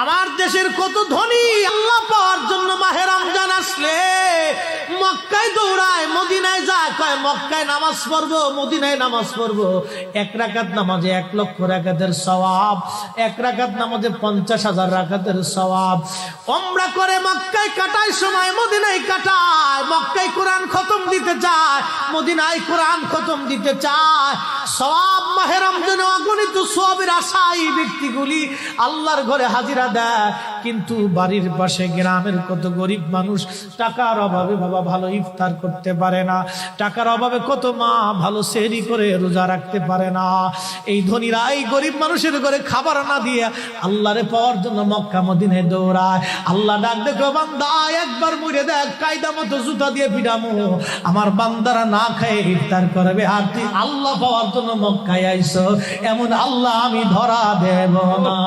আমার দেশের কত ধনী আল্লাহ পাওয়ার জন্য মাহে রমজান আসলে মক্কায় দৌড়ায়, মদিনায় যায়, কয় মক্কায় নামাজ পড়বো, মদিনায় নামাজ পড়বো। 1 রাকাত নামাজে 1 লক্ষ রাকাতের সওয়াব, 1 রাকাত নামাজে 50,000 রাকাতের সওয়াব। উমরা করে মক্কায় কাটায় সময় মদিনায় কাটায়, মক্কায় কোরআন খতম দিতে চায়, মদিনায় কোরআন খতম দিতে চায়। সওয়াব মাহে রমজানে অগণিত সওয়াবের আশায় ব্যক্তিগুলি আল্লাহর ঘরে হাজিরা দেয়, কিন্তু বাড়ির পাশে গ্রামের কত গরিব মানুষ টাকার অভাবে বাবা ভালো ইফতার করতে পারে না, টাকার অভাবে কত মা ভালো সেহরি করে রোজা রাখতে পারে না। এই ধনীরা এই গরিব মানুষের ঘরে খাবার না দিয়ে আল্লাহরে পাওয়ার জন্য মক্কা মদিনায় দৌড়ায়। আল্লাহ ডাক দেখো, বান্দা একবার মরে দেখ, কায়দা মতো জুতা দিয়ে পিটামো, আমার বান্দারা না খেয়ে ইফতার করবে, আর তুই আল্লাহ পাওয়ার জন্য মক্কায় আইছো, এমন আল্লাহ আমি ধরা দেব না।